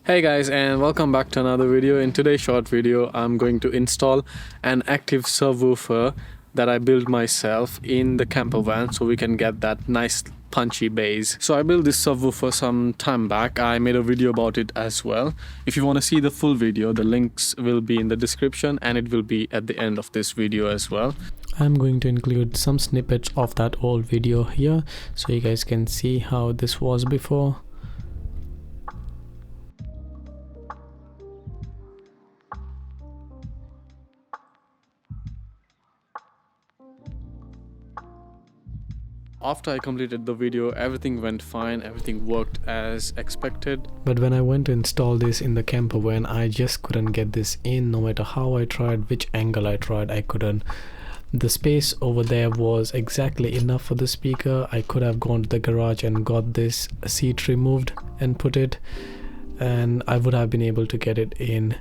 Hey guys, and welcome back to another video. In today's short video I'm going to install an active subwoofer that I built myself in the camper van so we can get that nice punchy bass. So I built this subwoofer some time back. I made a video about it as well. If you want to see the full video, the links will be in the description and it will be at the end of this video as well. I'm going to include some snippets of that old video here so you guys can see how this was before. After I completed the video, everything went fine, everything worked as expected. But when I went to install this in the camper van, I just couldn't get this in. No matter how I tried, which angle I tried, I couldn't. The space over there was exactly enough for the speaker. I could have gone to the garage and got this seat removed and put it, and I would have been able to get it in.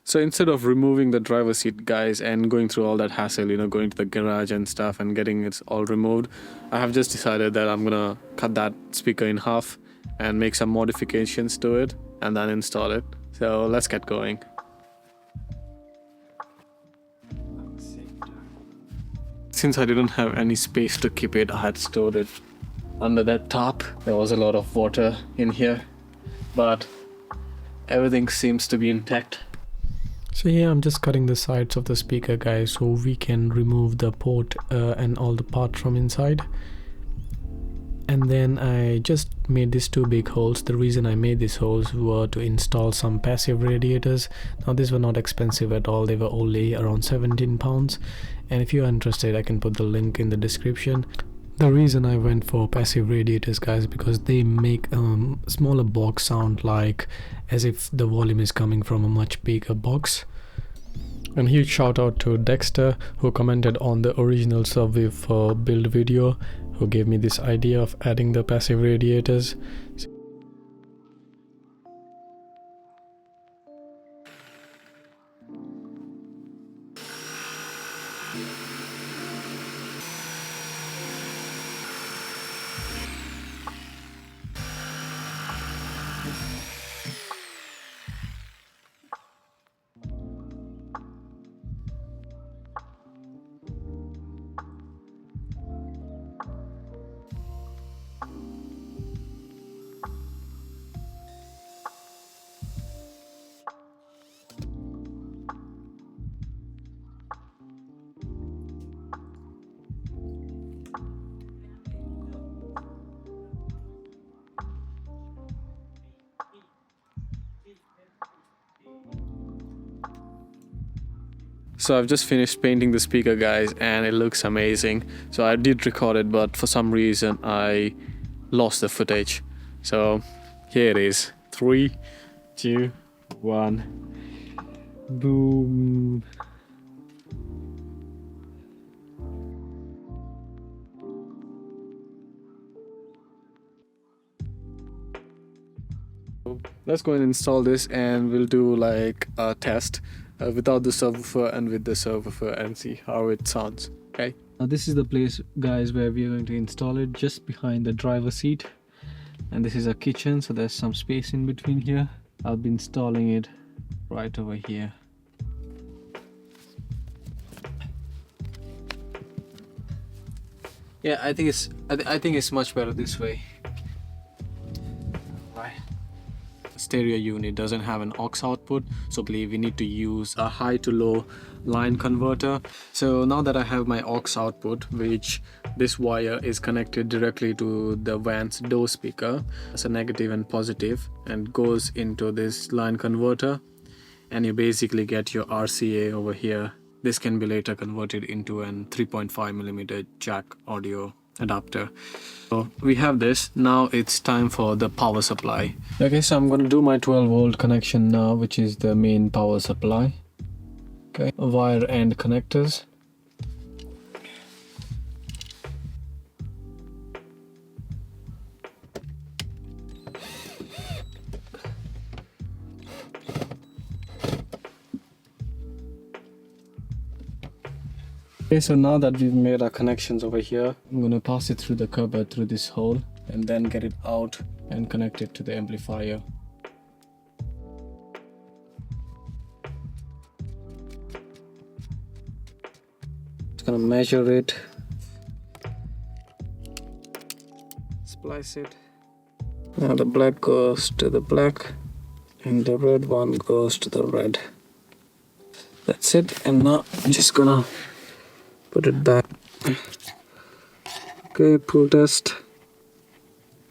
So instead of removing the driver's seat, guys, and going through all that hassle, going to the garage and stuff and getting it all removed, I have just decided that I'm gonna cut that speaker in half and make some modifications to it and then install it. So let's get going. Since I didn't have any space to keep it, I had stored it under that top. There was a lot of water in here, but everything seems to be intact. So yeah, I'm just cutting the sides of the speaker, guys, so we can remove the port and all the parts from inside. And then I just made these two big holes. The reason I made these holes were to install some passive radiators. Now these were not expensive at all, they were only around 17 pounds. And if you're interested, I can put the link in the description. The reason I went for passive radiators, guys, because they make a smaller box sound like as if the volume is coming from a much bigger box. And huge shout out to Dexter, who commented on the original subwoofer build video, who gave me this idea of adding the passive radiators. So I've just finished painting the speaker, guys, and it looks amazing. So I did record it, but for some reason I lost the footage. So here it is. 3, 2, 1. Boom. Let's go and install this, and we'll do like a test without the subwoofer and with the subwoofer and see how it sounds. Okay, now this is the place, guys, where we are going to install it, just behind the driver's seat. And this is a kitchen, so there's some space in between here. I'll be installing it right over here. Yeah, I think it's much better this way. Stereo unit doesn't have an aux output, so we need to use a high to low line converter. So now that I have my aux output, which this wire is connected directly to the van's door speaker, it's a negative and positive, and goes into this line converter, and you basically get your RCA over here. This can be later converted into an 3.5mm jack audio adapter. So we have this. Now it's time for the power supply. Okay, so I'm going to do my 12-volt connection now, which is the main power supply. Okay, wire and connectors. Okay, so now that we've made our connections over here, I'm going to pass it through the cupboard through this hole and then get it out and connect it to the amplifier. gonna measure it, splice it. Now the black goes to the black and the red one goes to the red. That's it. And now I'm just gonna put it back. Okay, pull test.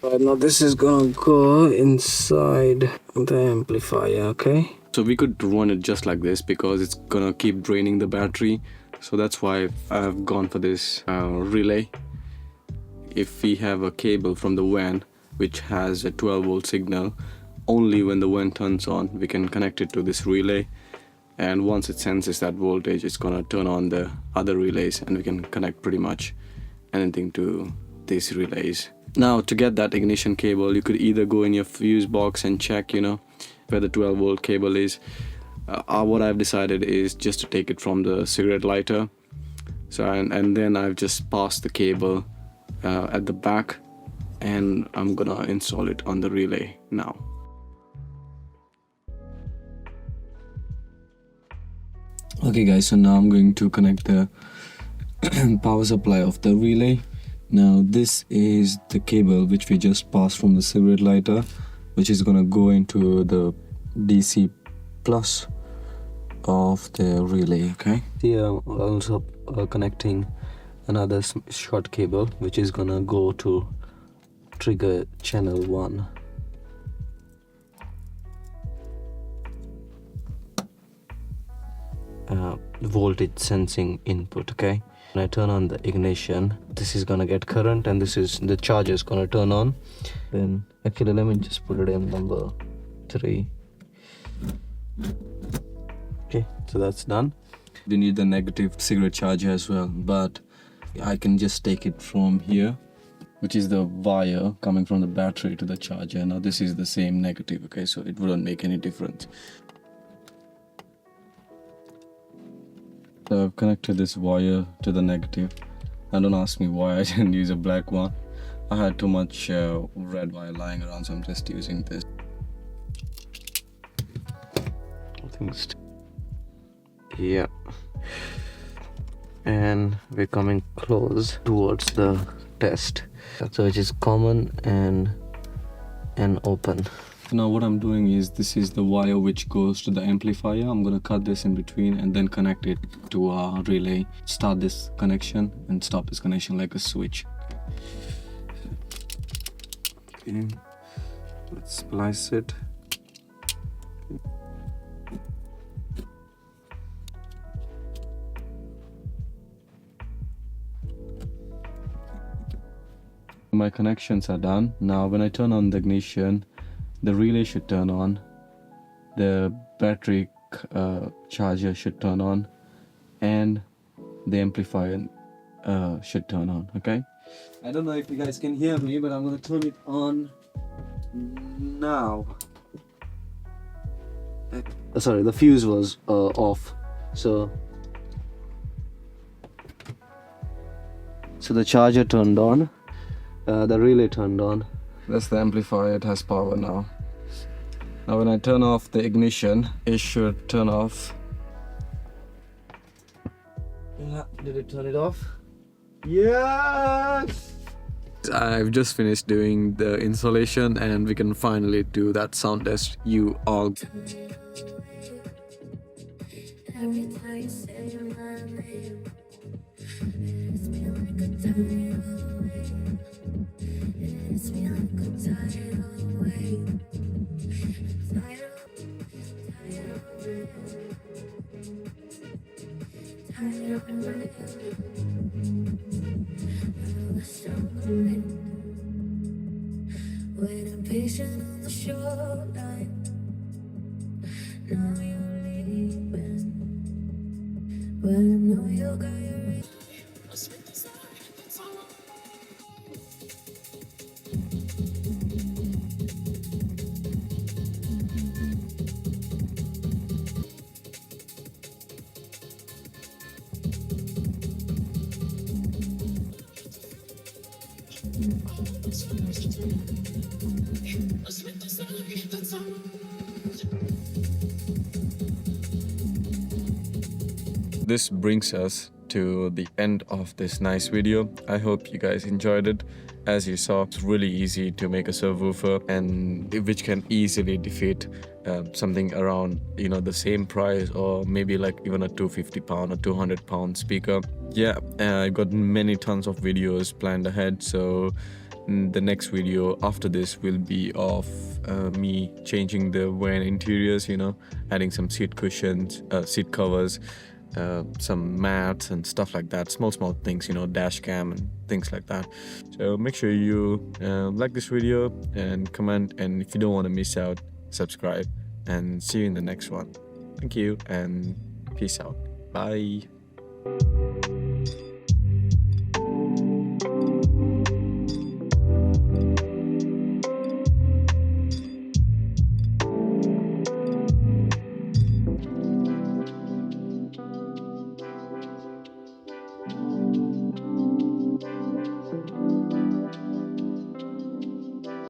Right, now this is gonna go inside the amplifier, okay? So we could run it just like this because it's gonna keep draining the battery. So that's why I've gone for this relay. If we have a cable from the van which has a 12 volt signal, only when the van turns on we can connect it to this relay, and once it senses that voltage it's gonna turn on the other relays and we can connect pretty much anything to these relays. Now to get that ignition cable, you could either go in your fuse box and check, you know, where the 12 volt cable is. What I've decided is just to take it from the cigarette lighter. So and then I've just passed the cable at the back, and I'm gonna install it on the relay now. Okay guys, so now I'm going to connect the power supply of the relay. Now this is the cable which we just passed from the cigarette lighter, which is gonna go into the DC plus of the relay, okay? Here I'm also connecting another short cable which is gonna go to trigger channel 1. Voltage sensing input, okay? When I turn on the ignition, this is gonna get current and this is the charger is gonna turn on. Then actually let me just put it in number 3. Okay, so that's done. You need the negative cigarette charger as well, but I can just take it from here, which is the wire coming from the battery to the charger. Now this is the same negative, okay, so it wouldn't make any difference. So I've connected this wire to the negative. And don't ask me why I didn't use a black one. I had too much red wire lying around, so I'm just using this. Yeah. And we're coming close towards the test. So it is common and open. Now what I'm doing is, this is the wire which goes to the amplifier. I'm gonna cut this in between and then connect it to our relay. Start this connection and stop this connection like a switch. Okay, let's splice it. My connections are done. Now when I turn on the ignition, the relay should turn on, the battery charger should turn on, and the amplifier should turn on, okay? I don't know if you guys can hear me, but I'm gonna turn it on now. Sorry, the fuse was off, so the charger turned on, the relay turned on. That's the amplifier, it has power now. Now when I turn off the ignition, it should turn off. Yeah, did it turn it off? Yes! I've just finished doing the installation and we can finally do that sound test. You all. When I'm patient on the shoreline, now you're leaving. When I know you got your This brings us to the end of this nice video. I hope you guys enjoyed it. As you saw, it's really easy to make a subwoofer, and which can easily defeat something around, you know, the same price, or maybe like even a 250 pound or 200 pound speaker. Yeah, I've got many tons of videos planned ahead, so the next video after this will be of me changing the van interiors, you know, adding some seat cushions, seat covers, some mats and stuff like that, small things, you know, dash cam and things like that. So make sure you like this video and comment, and if you don't want to miss out, subscribe, and see you in the next one. Thank you and peace out. Bye.